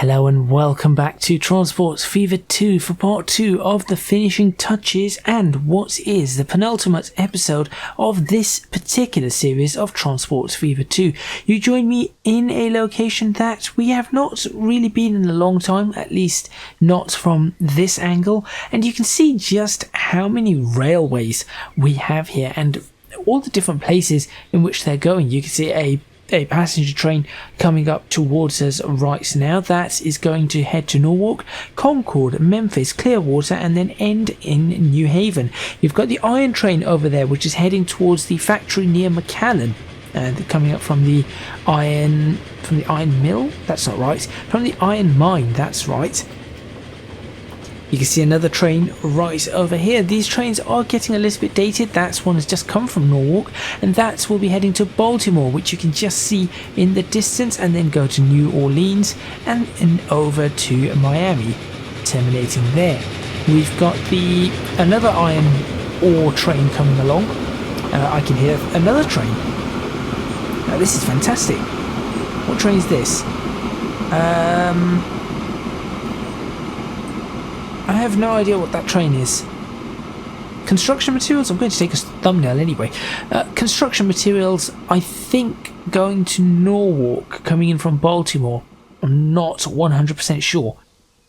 Hello and welcome back to Transport Fever 2 for part 2 of the finishing touches and what is the penultimate episode of this particular series of Transport Fever 2. You join me in a location that we have not really been in a long time, at least not from this angle, and you can see just how many railways we have here and all the different places in which they're going. You can see a passenger train coming up towards us right now. That is going to head to Norwalk, Concord, Memphis, Clearwater, and then end in New Haven. You've got the iron train over there, which is heading towards the factory near McAllen. Coming up from the iron mill. That's not right. From the iron mine. That's right. You can see another train right over here. These trains are getting a little bit dated. That one has just come from Norwalk, and that will be heading to Baltimore, which you can just see in the distance, and then go to New Orleans and over to Miami, terminating there. We've got another iron ore train coming along. I can hear another train. Now this is fantastic. What train is this? I have no idea what that train is. Construction materials? I'm going to take a thumbnail anyway. Construction materials, I think going to Norwalk, coming in from Baltimore. I'm not 100% sure,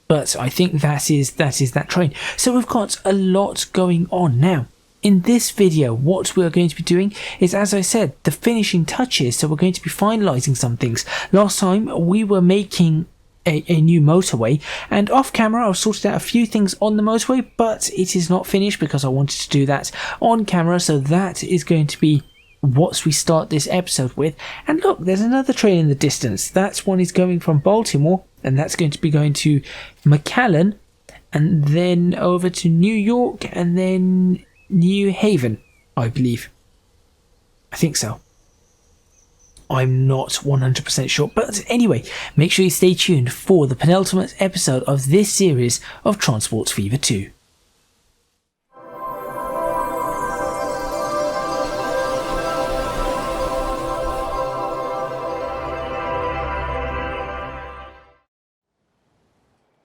but I think that is that train. So we've got a lot going on now. In this video, what we're going to be doing is, as I said, the finishing touches. So we're going to be finalising some things. Last time we were making a new motorway, and off camera I've sorted out a few things on the motorway, but it is not finished because I wanted to do that on camera. So that is going to be what we start this episode with. And look, there's another train in the distance. That one is going from Baltimore, and that's going to be going to McAllen, and then over to New York, and then New Haven, I believe. I think so. I'm not 100% sure, but anyway, make sure you stay tuned for the penultimate episode of this series of Transport Fever 2.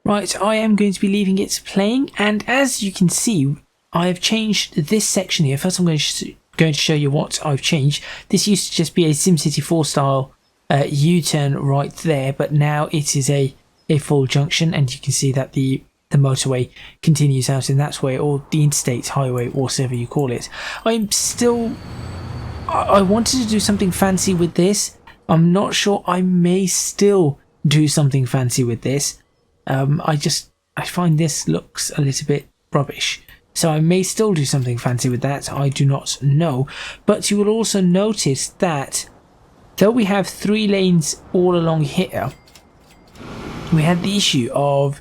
Right, I am going to be leaving it playing, and as you can see, I have changed this section here. First I'm going to show you what I've changed. This used to just be a SimCity 4 style U-turn right there, but now it is a full junction, and you can see that the motorway continues out in that way, or the interstate highway, whatever you call it. I wanted to do something fancy with this. I'm not sure. I may still do something fancy with this. I find this looks a little bit rubbish. So I may still do something fancy with that, I do not know. But you will also notice that though we have 3 lanes all along here, we had the issue of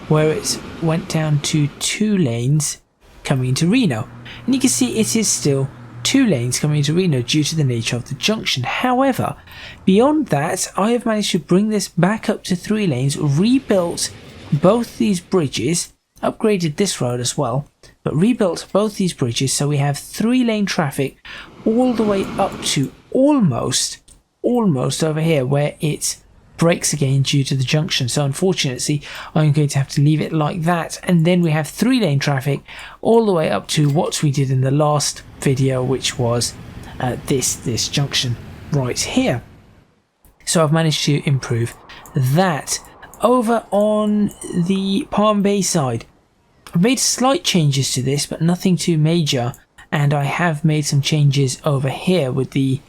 where it went down to 2 lanes coming into Reno. And you can see it is still 2 lanes coming into Reno due to the nature of the junction. However, beyond that, I have managed to bring this back up to 3 lanes, rebuilt both these bridges, upgraded this road as well, but rebuilt both these bridges, so we have 3-lane traffic all the way up to almost over here where it breaks again due to the junction. So unfortunately I'm going to have to leave it like that, and then we have 3-lane traffic all the way up to what we did in the last video, which was this junction right here. So I've managed to improve that. Over on the Palm Bay side, I've made slight changes to this, but nothing too major, and I have made some changes over here with the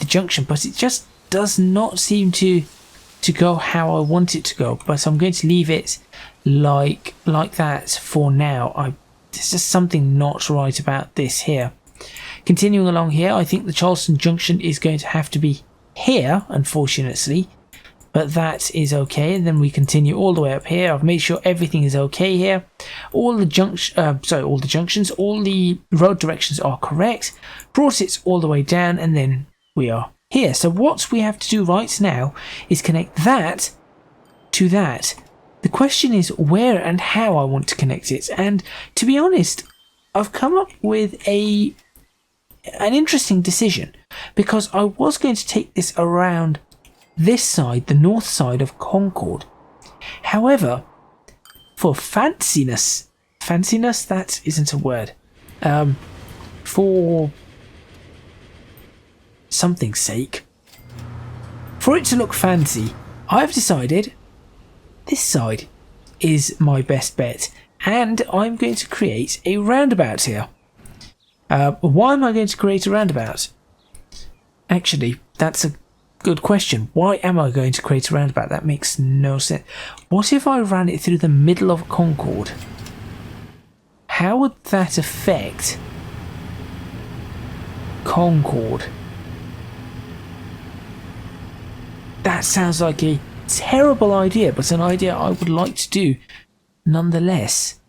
junction, but it just does not seem to go how I want it to go. But I'm going to leave it like that for now. There's just something not right about this here. Continuing along here, I think the Charleston junction is going to have to be here, unfortunately. But that is okay, and then we continue all the way up here. I've made sure everything is okay here. All the junctions, all the road directions are correct. Brought it all the way down, and then we are here. So what we have to do right now is connect that to that. The question is where and how I want to connect it. And to be honest, I've come up with an interesting decision, because I was going to take this around this side, the north side of Concord, However, for fanciness, that isn't a word. For something's sake, for it to look fancy, I've decided this side is my best bet, and I'm going to create a roundabout here. Why am I going to create a roundabout? Actually, that's a good question. Why am I going to create a roundabout? That makes no sense. What if I ran it through the middle of Concord? How would that affect Concord? That sounds like a terrible idea, but an idea I would like to do nonetheless.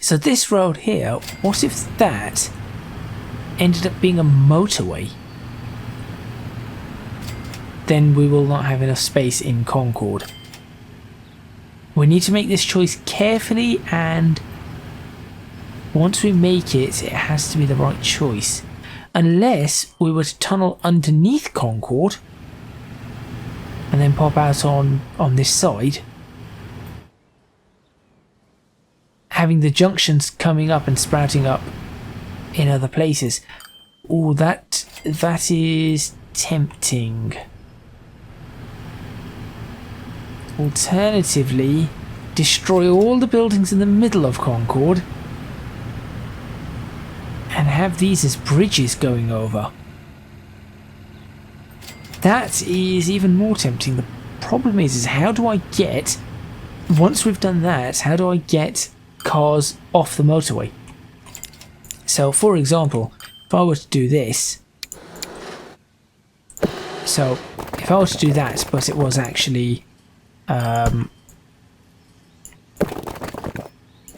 So this road here, what if that ended up being a motorway? Then we will not have enough space in Concord. We need to make this choice carefully, and once we make it, it has to be the right choice. Unless we were to tunnel underneath Concord and then pop out on this side, having the junctions coming up and sprouting up in other places. Oh, that is tempting. Alternatively, destroy all the buildings in the middle of Concord and have these as bridges going over. That is even more tempting. The problem is how do I get, once we've done that, how do I get cars off the motorway? So, for example, if I were to do this, so if I were to do that, but it was actually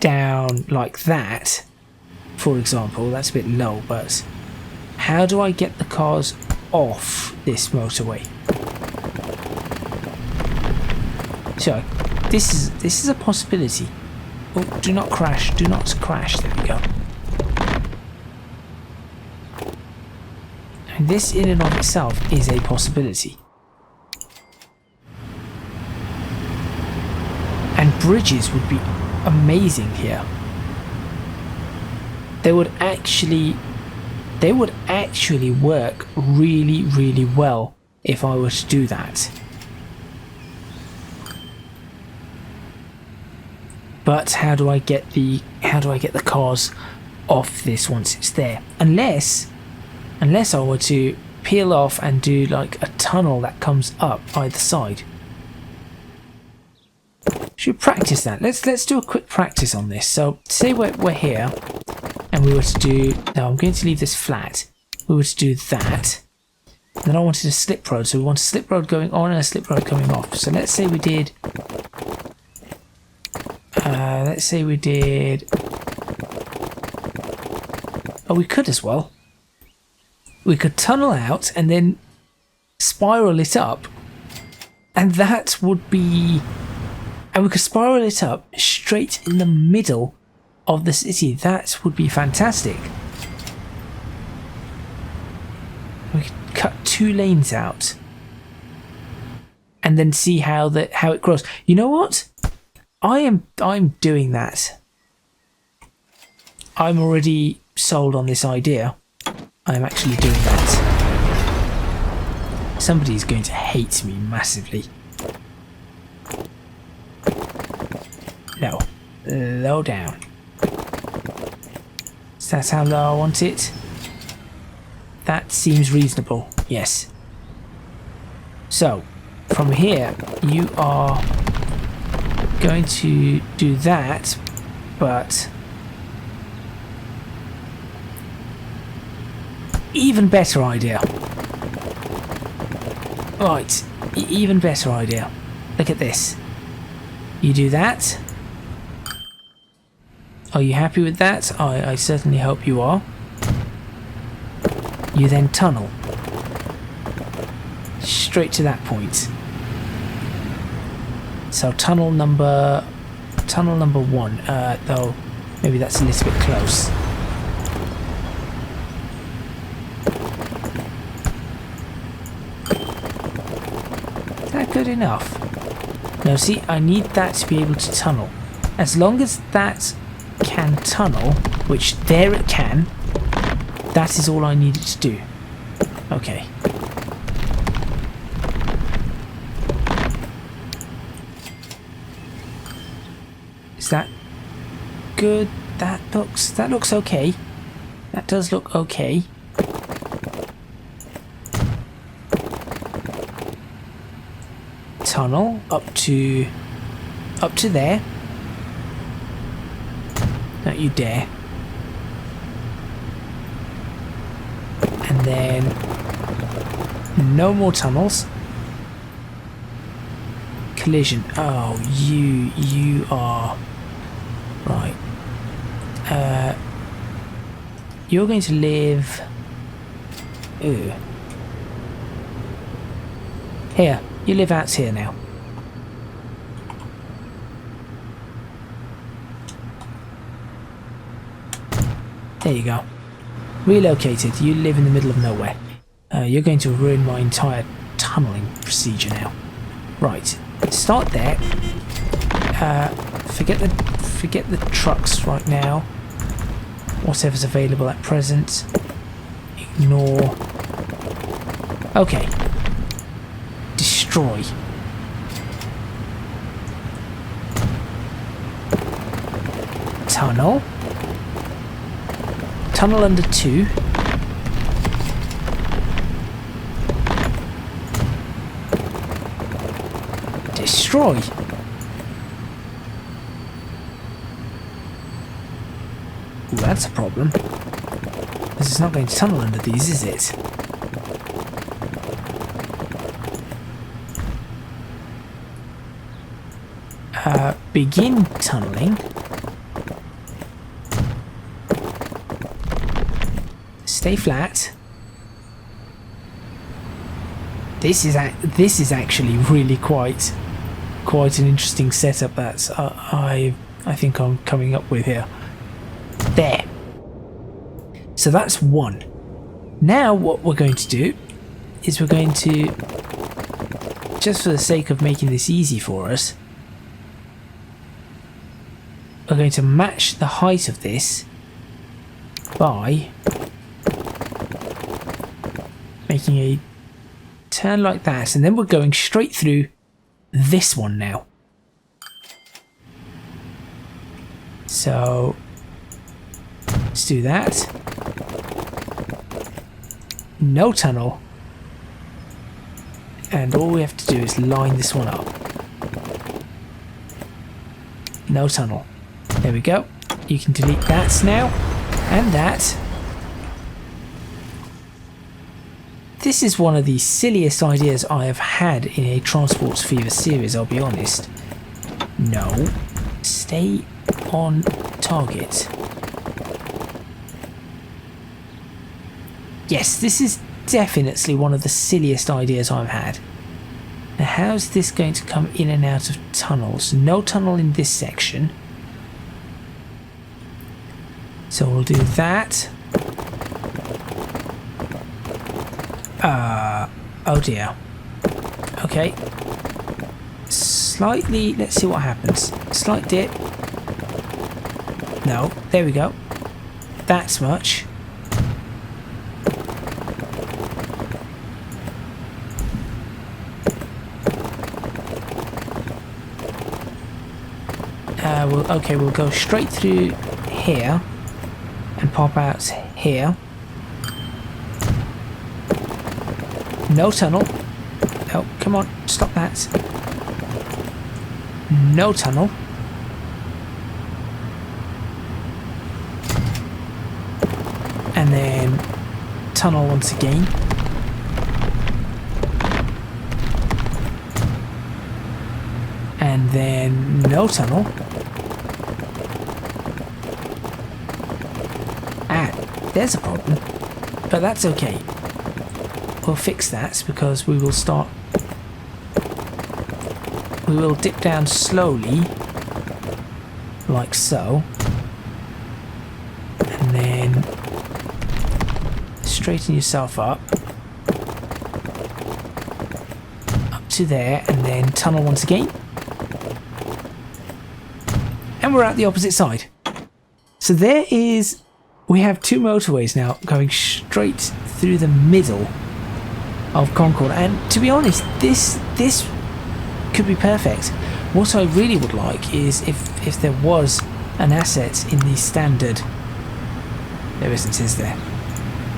down like that, for example, that's a bit low, but how do I get the cars off this motorway? So this is a possibility. Oh, do not crash, do not crash. There we go. And this in and of itself is a possibility. And bridges would be amazing here. They would actually work really, really well if I were to do that. But how do I get the cars off this once it's there? Unless I were to peel off and do like a tunnel that comes up either side. Should we practice that? Let's do a quick practice on this. So say we're here and we were to do, no, I'm going to leave this flat. We were to do that. And then I wanted a slip road, so we want a slip road going on and a slip road coming off. So let's say we did oh, we could as well. We could tunnel out and then spiral it up, and that would be, and we could spiral it up straight in the middle of the city. That would be fantastic. We could cut 2 lanes out and then see how it grows. You know what? I'm doing that. I'm already sold on this idea. I'm actually doing that. Somebody's going to hate me massively. No. Low down. Is that how low I want it? That seems reasonable. Yes. So, from here, you are going to do that, but even better idea. Right, even better idea. Look at this. You do that. Are you happy with that? I certainly hope you are. You then tunnel straight to that point. So tunnel number 1. Though maybe that's a little bit close. that good enough? No, see, I need that to be able to tunnel. As long as that can tunnel, which there it can, that is all I need it to do. Okay. Is that good? That looks okay. That does look okay. Tunnel up to there. Don't you dare. And then no more tunnels. Collision. Oh, you are right. You're going to live. Ooh. Here, you live out here now. There you go. Relocated. You live in the middle of nowhere. You're going to ruin my entire tunneling procedure now. Right. Start there. Forget the trucks right now. Whatever's available at present. Ignore. Okay. Destroy. Tunnel. Tunnel under 2. Destroy. Ooh, that's a problem. This is not going to tunnel under these, is it? Begin tunneling. Stay flat. This is actually really quite an interesting setup that I think I'm coming up with here. There. So that's one. Now what we're going to do is we're going to, just for the sake of making this easy for us, we're going to match the height of this by making a turn like that, and then we're going straight through this one now. So let's do that. No tunnel, and all we have to do is line this one up. No tunnel. There we go. You can delete that now, and that. This is one of the silliest ideas I have had in a Transport Fever series, I'll be honest. No. Stay on target. Yes, this is definitely one of the silliest ideas I've had. Now, how's this going to come in and out of tunnels? No tunnel in this section. So we'll do that. Oh dear. Okay. Slightly, let's see what happens. Slight dip. No, there we go. That's much. We'll go straight through here and pop out here. No tunnel. Oh, come on, stop that. No tunnel. And then tunnel once again. And then no tunnel. There's a problem, but that's okay. We'll fix that because we will dip down slowly, like so, and then straighten yourself up to there and then tunnel once again. And we're at the opposite side. So there is, we have two motorways now going straight through the middle of Concord. And to be honest, this could be perfect. What I really would like is if there was an asset in the standard. There isn't, is there?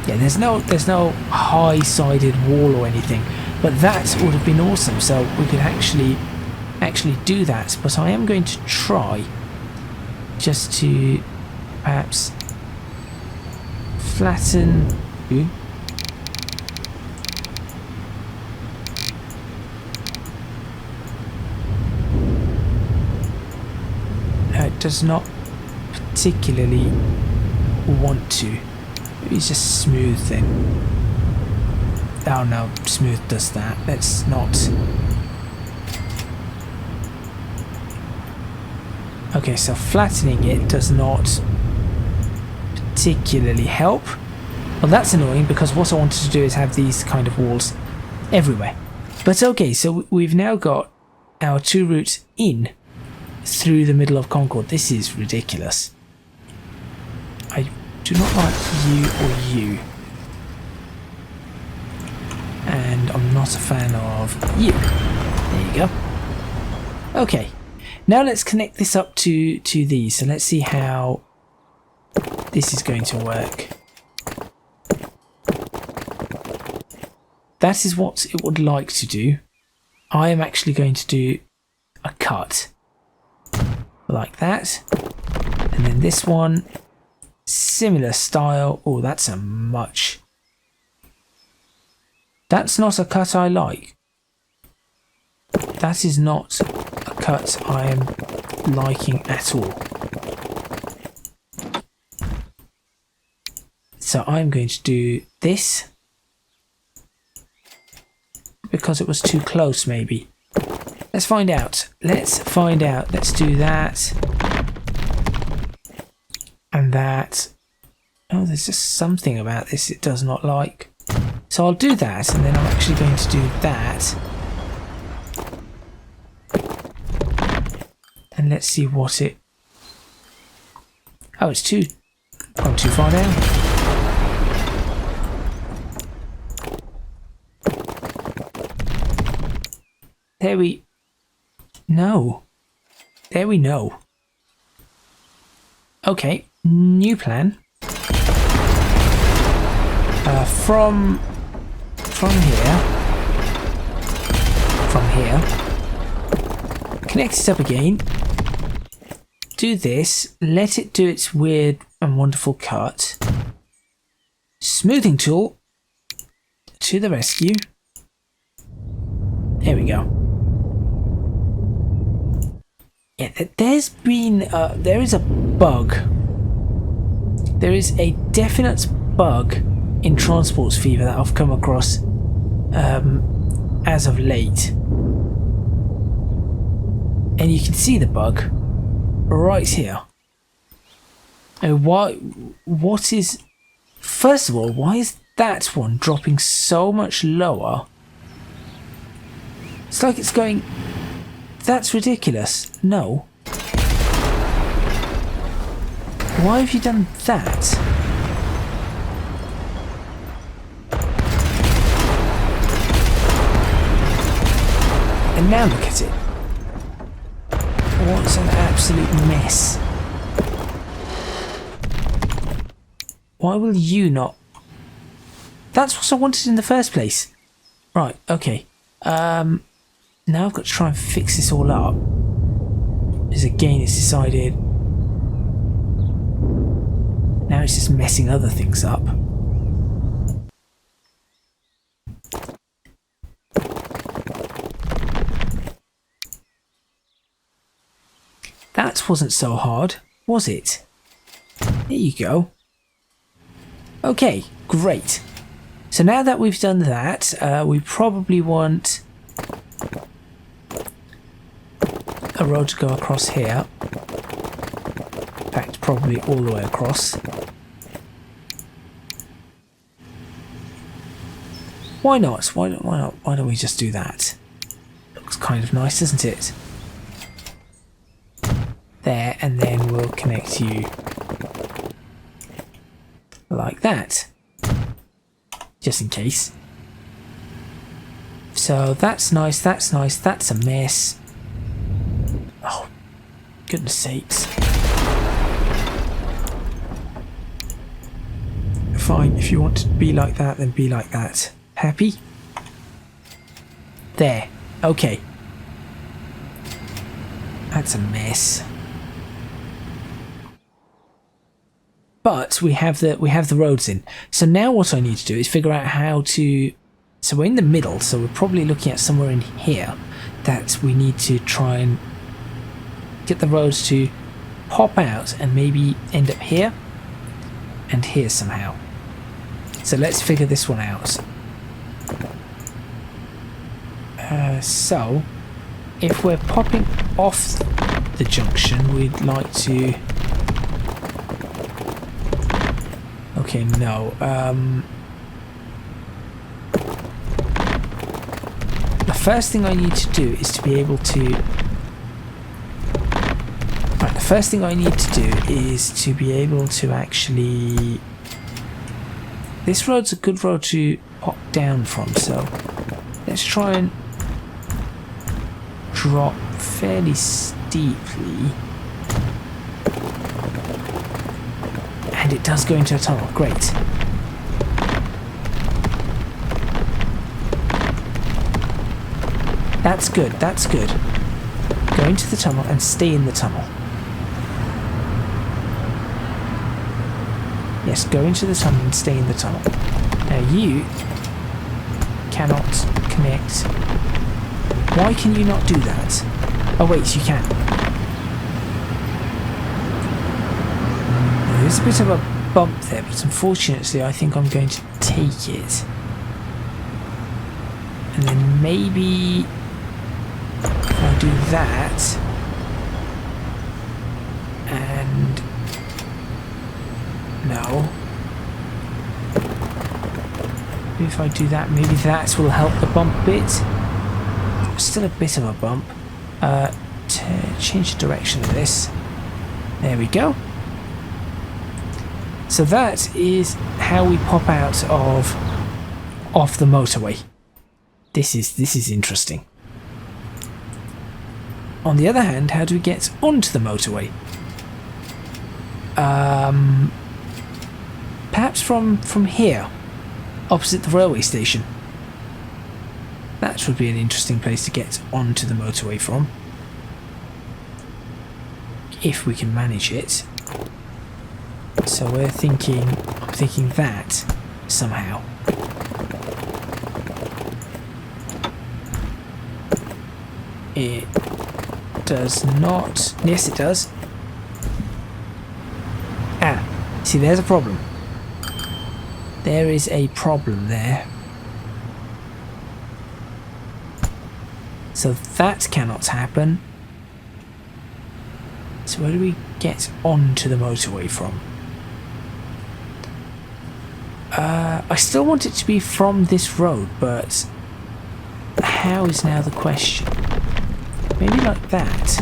Yeah, there's no high-sided wall or anything, but that would have been awesome. So we could actually do that. But I am going to try just to perhaps flatten. Ooh. No, it does not particularly want to. It's just smooth then. Oh no, smooth does that. Let's not. Okay, so flattening it does not particularly help. Well, that's annoying because what I wanted to do is have these kind of walls everywhere. But okay, so we've now got our two routes in through the middle of Concord. This is ridiculous. I do not like you or you. And I'm not a fan of you. There you go. Okay. Now let's connect this up to these. So let's see how this is going to work. That is what it would like to do. I am actually going to do a cut. Like that. And then this one, similar style. Oh, that's a much. That's not a cut I like. That is not a cut I am liking at all. So I'm going to do this. Because it was too close, maybe. Let's find out. Let's find out. Let's do that. And that. Oh, there's just something about this it does not like. So I'll do that, and then I'm actually going to do that. And let's see what it... Oh, it's gone too far down. There we... No. There we know. Okay, new plan. From here, connect it up again, do this, let it do its weird and wonderful cut, smoothing tool to the rescue. There we go. Yeah, there is a bug. There is a definite bug in Transport Fever that I've come across as of late. And you can see the bug right here. What is... First of all, why is that one dropping so much lower? It's like it's going... That's ridiculous. No. Why have you done that? And now look at it. What an absolute mess. Why will you not? That's what I wanted in the first place. Right, okay. Now I've got to try and fix this all up. Because again it's decided... Now it's just messing other things up. That wasn't so hard, was it? There you go. Okay, great. So now that we've done that, we probably want a road to go across here. In fact, probably all the way across. Why not? Why not? Why don't we just do that? kind of nice, isn't it? There, and then we'll connect you like that, just in case. So that's nice, that's nice, that's a mess. Oh, goodness sakes. Fine, if you want to be like that, then be like that. Happy? There, okay. That's a mess. But we have the roads in. So now what I need to do is figure out how to... So we're in the middle, so we're probably looking at somewhere in here that we need to try and get the roads to pop out and maybe end up here and here somehow. So let's figure this one out. So if we're popping off the junction, we'd like to... Okay, no. The first thing I need to do is to be able to... Right, the first thing I need to do is to be able to actually... This road's a good road to pop down from, so let's try and drop fairly steeply. And it does go into a tunnel, great. That's good, that's good. Go into the tunnel and stay in the tunnel. Yes, go into the tunnel and stay in the tunnel. Now you cannot connect. Why can you not do that? Oh wait, you can. There's a bit of a bump there, but unfortunately I think I'm going to take it. And then maybe if I do that and no. Maybe if I do that, maybe that will help the bump a bit. Still a bit of a bump. Change the direction of this. There we go. So that is how we pop out of off the motorway. This is interesting. On the other hand, how do we get onto the motorway? Perhaps from here, opposite the railway station. That would be an interesting place to get onto the motorway from. If we can manage it. So I'm thinking that somehow. It does not. Yes, it does. Ah, see, there's a problem. There is a problem there. So that cannot happen. So where do we get onto the motorway from? I still want it to be from this road, but how is now the question? Maybe like that.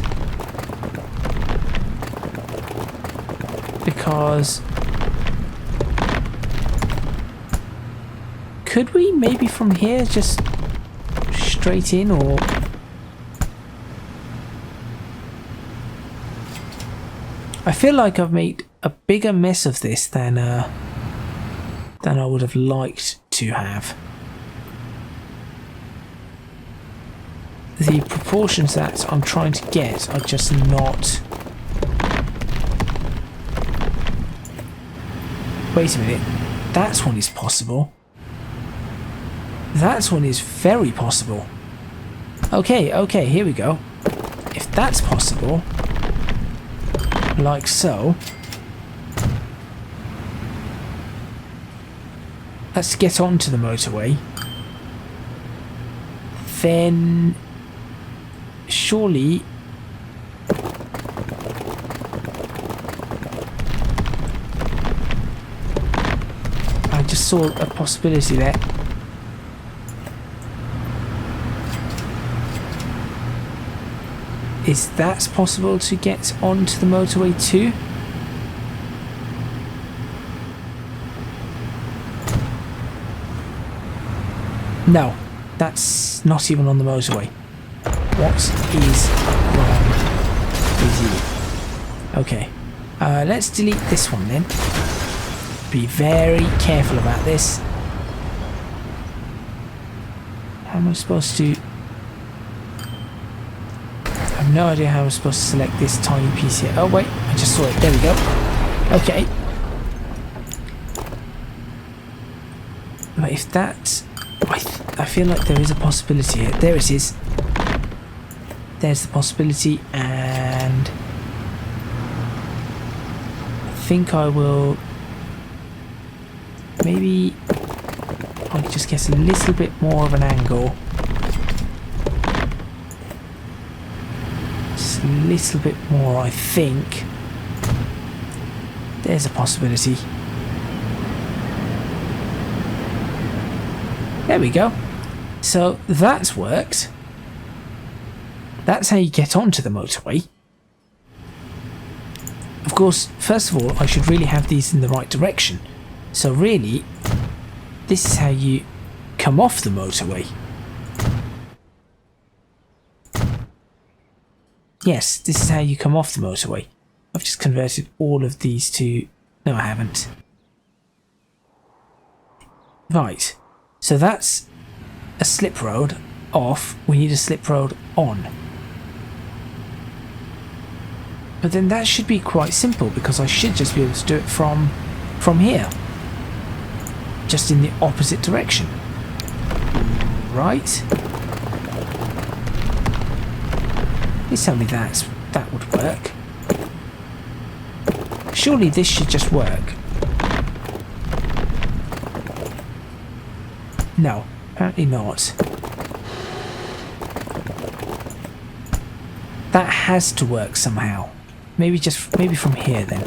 Because could we maybe from here just straight in, or I feel like I've made a bigger mess of this than I would have liked to have. The proportions that I'm trying to get are just not... Wait a minute, that one is possible. That one is very possible. Okay, here we go. If that's possible, like so, let's get onto the motorway. Then surely I just saw a possibility there. is that possible to get onto the motorway too? No, that's not even on the motorway. What is wrong with you? Okay, let's delete this one then. Be very careful about this. How am I supposed to... I have no idea how I'm supposed to select this tiny piece here. Oh wait, I just saw it. There we go. Okay. But if that... I feel like there is a possibility here. There it is. There's the possibility, and I think I will... Maybe I can just get a little bit more of an angle. Just a little bit more, I think. There's a possibility. There we go. So that's worked. That's how you get onto the motorway. Of course, first of all, I should really have these in the right direction. So really, this is how you come off the motorway. Yes, this is how you come off the motorway. I've just converted all of these to... No, I haven't. Right. So that's a slip road off. We need a slip road on. But then that should be quite simple, because I should just be able to do it from here. Just in the opposite direction. Right? Please tell me that would work. Surely this should just work. No, apparently not. That has to work somehow. Maybe from here then.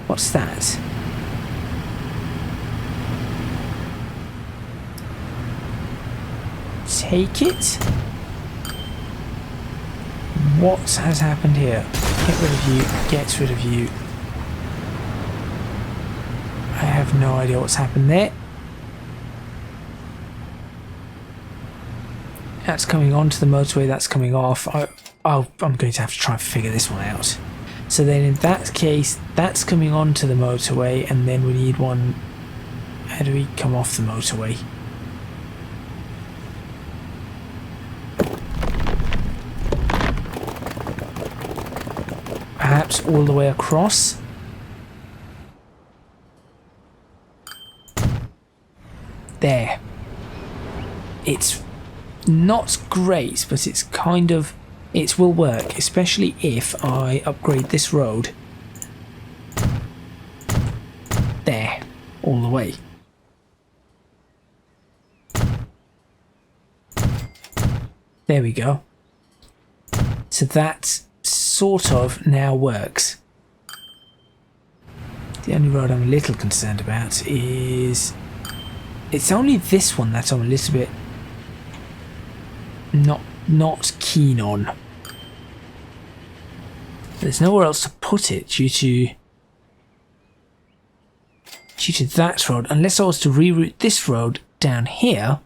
What's that? Take it? What has happened here? Get rid of you, get rid of you. I have no idea what's happened there. That's coming onto the motorway, that's coming off. I'm going to have to try and figure this one out. So then in that case, that's coming onto the motorway, and then we need one... How do we come off the motorway? Perhaps all the way across? There. It's not great, but it's kind of... It will work, especially if I upgrade this road. There. All the way. There we go. So that sort of now works. The only road I'm a little concerned about is... It's only this one that I'm a little bit not keen on. There's nowhere else to put it due to that road, unless I was to reroute this road down here,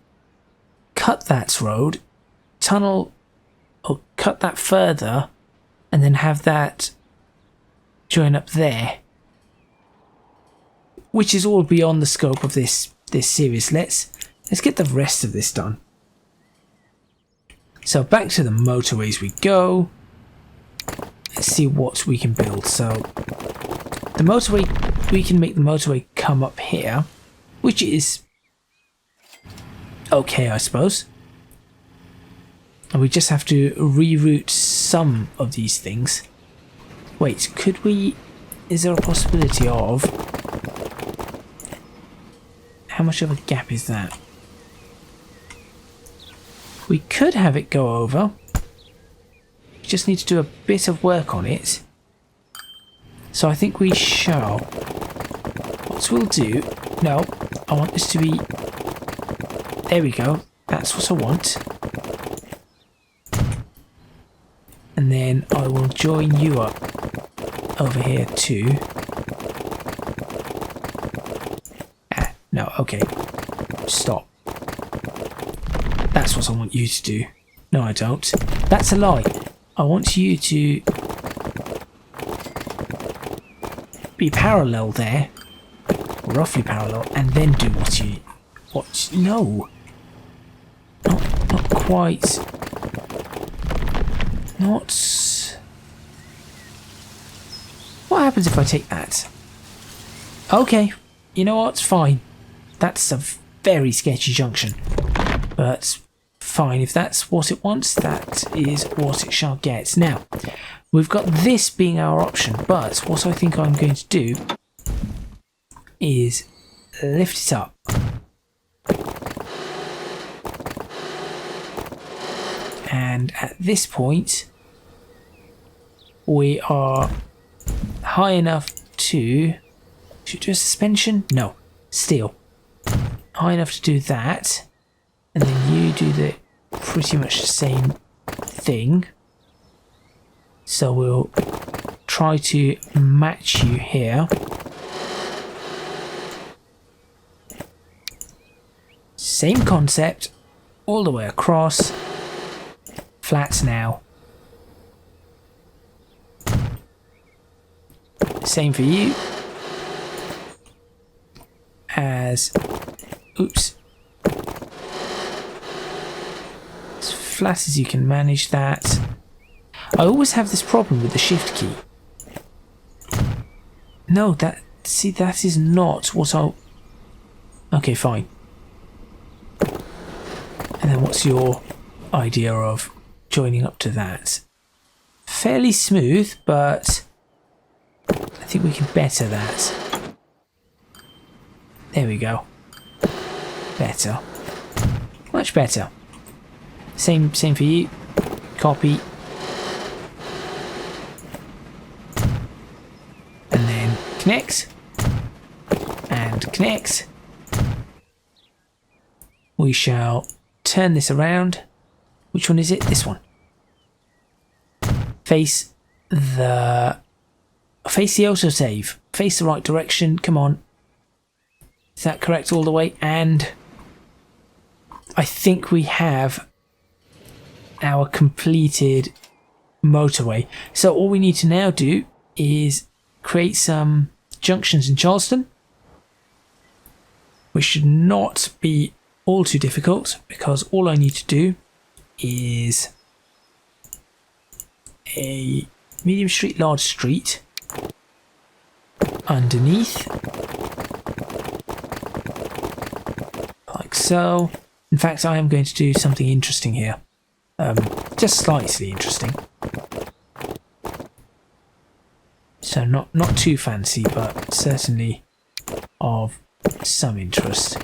cut that road, tunnel, or cut that further, and then have that join up there, which is all beyond the scope of this series. Let's get the rest of this done. So back to the motorways we go. Let's see what we can build. So the motorway, we can make the motorway come up here, which is okay, I suppose. And we just have to reroute some of these things. Wait, could we... Is there a possibility of... How much of a gap is that? We could have it go over. We just need to do a bit of work on it. So I think we shall. What we'll do... No, I want this to be... There we go. That's what I want. And then I will join you up over here too. Ah, no, okay. Stop. That's what I want you to do. No, I don't. That's a lie. I want you to be parallel there. Roughly parallel. And then do what you... No. Not quite. Not... What happens if I take that? Okay. You know what? Fine. That's a very sketchy junction. But fine. If that's what it wants, that is what it shall get. Now, we've got this being our option. But what I think I'm going to do is lift it up. And at this point, we are high enough to... Should we do a suspension? No, steel. High enough to do that. And then you do the pretty much the same thing. So we'll try to match you here. Same concept, all the way across. Flat now. Same for you. As... Oops. As flat as you can manage that. I always have this problem with the shift key. No, that... See, that is not what I'll... Okay, fine. And then what's your idea of joining up to that? Fairly smooth, but I think we can better that. There we go. Better. Much better. Same for you. Copy. And then connect. And connect. We shall turn this around. Which one is it? This one. Face the autosave. Face the right direction. Come on. Is that correct all the way? And I think we have our completed motorway. So all we need to now do is create some junctions in Charleston, which should not be all too difficult, because all I need to do is a medium street, large street underneath, like so. In fact, I am going to do something interesting here, just slightly interesting. So not too fancy, but certainly of some interest.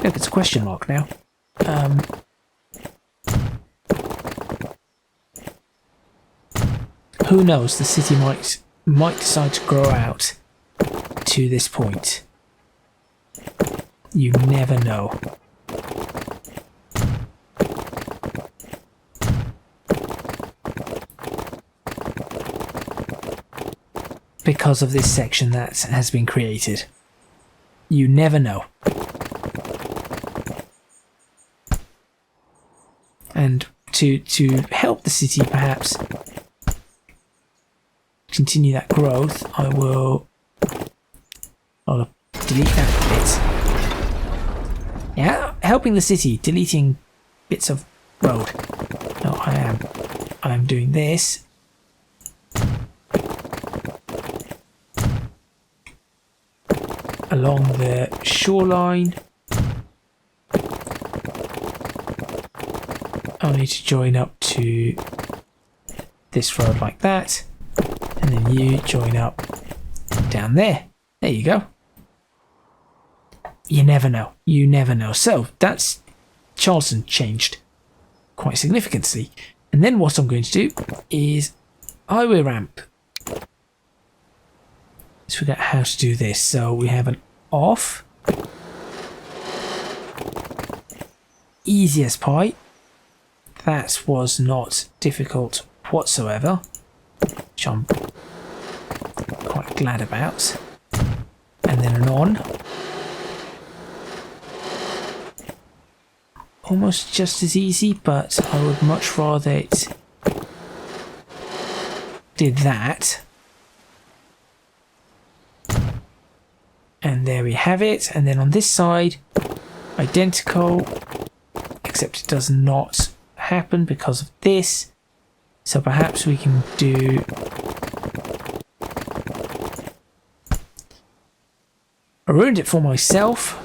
Look, it's a question mark now. Who knows? The city might decide to grow out to this point. You never know. Because of this section that has been created. You never know. And to help the city perhaps continue that growth, I'll delete that bit. Yeah, helping the city, deleting bits of road. No, I am doing this. Along the shoreline. I'll need to join up to this road like that. And then you join up down there. There you go. You never know. You never know. So, that's Charleston changed. quite significantly. And then what I'm going to do is highway ramp. Let's figure out how to do this. So we have an off. Easy as pie. That was not difficult whatsoever, which I'm quite glad about. And then an on. Almost just as easy, but I would much rather it did that. And there we have it. And then on this side, identical, except it does not happen because of this. So perhaps we can do I ruined it for myself.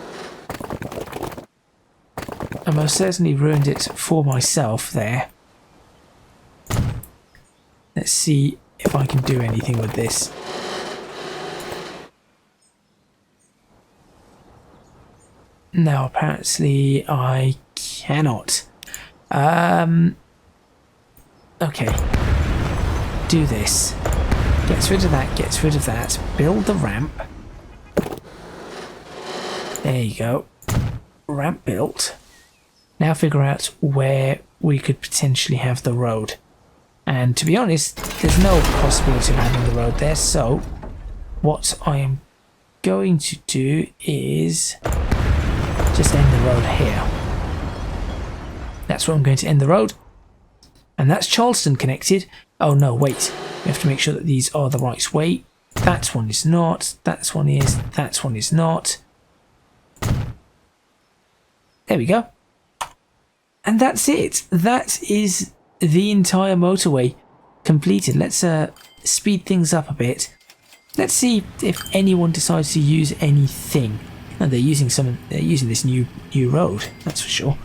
I most certainly ruined it for myself there. Let's see if I can do anything with this. No, apparently I cannot. Okay. Do this. Gets rid of that, gets rid of that. Build the ramp. There you go. Ramp built. Now figure out where we could potentially have the road. And to be honest, there's no possibility of having the road there, so what I am going to do is just end the road here. That's where I'm going to end the road. And that's Charleston connected. Oh no, wait. We have to make sure that these are the right way. That one is not. That one is. That one is not. There we go. And that's it. That is the entire motorway completed. Let's speed things up a bit. Let's see if anyone decides to use anything. No, they're using this new road, that's for sure.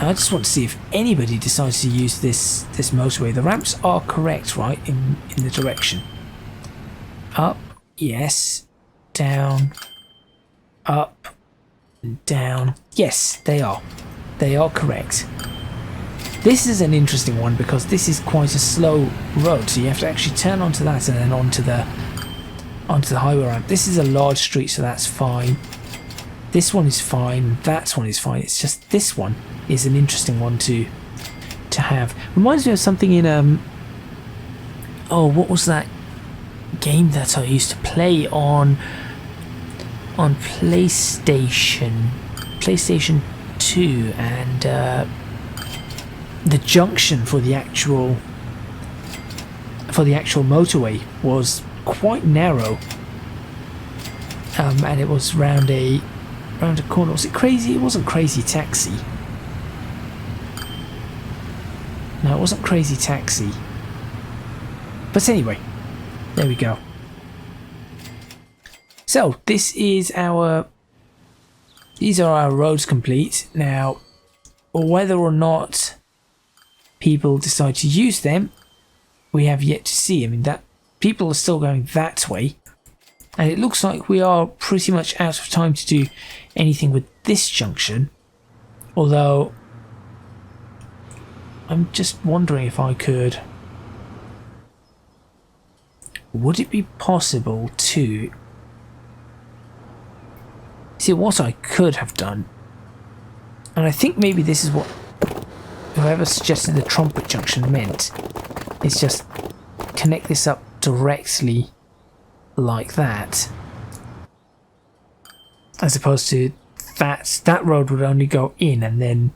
I just want to see if anybody decides to use this motorway. The ramps are correct, right, in the direction. Up, yes. Down, up, and down. Yes, they are. They are correct. This is an interesting one because this is quite a slow road, so you have to actually turn onto that and then onto the highway ramp. This is a large street, so that's fine. This one is fine. That one is fine. It's just this one is an interesting one to have. Reminds me of something in oh, what was that game that I used to play on PlayStation 2, and the junction for the actual motorway was quite narrow, and it was round a corner. Was it Crazy? It wasn't Crazy Taxi. No, it wasn't Crazy Taxi. But anyway, there we go. So these are our roads complete. Now, whether or not people decide to use them, we have yet to see. I mean, that people are still going that way, and it looks like we are pretty much out of time to do anything with this junction. Although I'm just wondering if I could. Would it be possible to see what I could have done? And I think maybe this is what whoever suggested the Tranport Junction meant. Is just connect this up directly like that, as opposed to that road would only go in and then.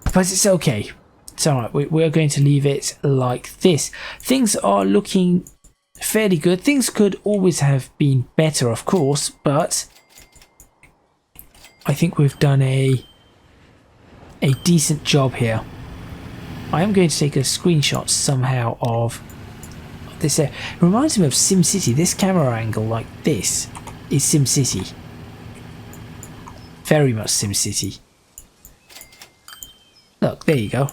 But it's okay. It's alright. We're going to leave it like this. Things are looking fairly good. Things could always have been better, of course, but I think we've done a decent job here. I am going to take a screenshot somehow of this. It reminds me of SimCity. This camera angle like this is SimCity. Very much SimCity. Look, there you go.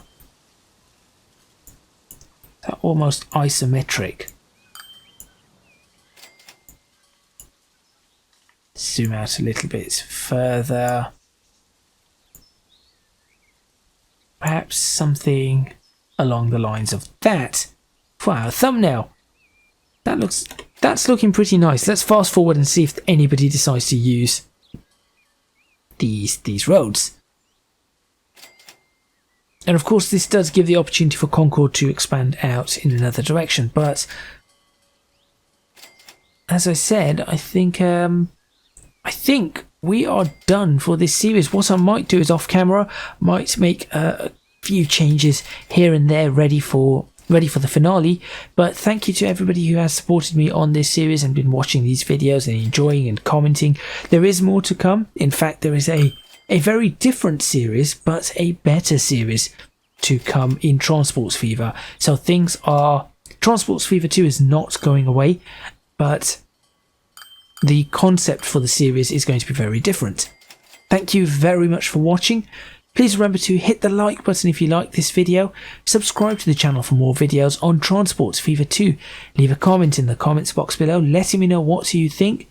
They're almost isometric. Zoom out a little bit further. Perhaps something along the lines of that. Wow, thumbnail. That's looking pretty nice. Let's fast forward and see if anybody decides to use these roads. And of course, this does give the opportunity for Concord to expand out in another direction. But as I said, I think we are done for this series. What I might do is off camera, might make a few changes here and there, ready for the finale. But thank you to everybody who has supported me on this series and been watching these videos and enjoying and commenting. There is more to come. In fact, there is a very different series, but a better series to come in Transport Fever. So things are... Transport Fever 2 is not going away, but the concept for the series is going to be very different. Thank you very much for watching. Please remember to hit the like button if you like this video, subscribe to the channel for more videos on Transport Fever 2, leave a comment in the comments box below letting me know what you think,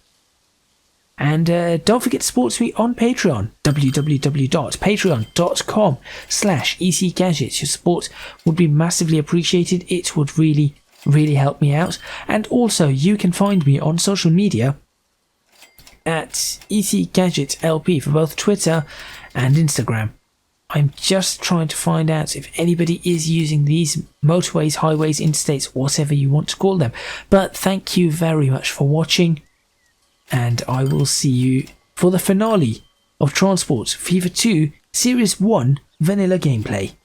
and don't forget to support me on Patreon, www.patreon.com/ecgadgets. Your support would be massively appreciated. It would really help me out. And also you can find me on social media at ecgadgetslp for both Twitter and Instagram. I'm just trying to find out if anybody is using these motorways, highways, interstates, whatever you want to call them. But thank you very much for watching, and I will see you for the finale of Transport Fever 2 Series 1 Vanilla Gameplay.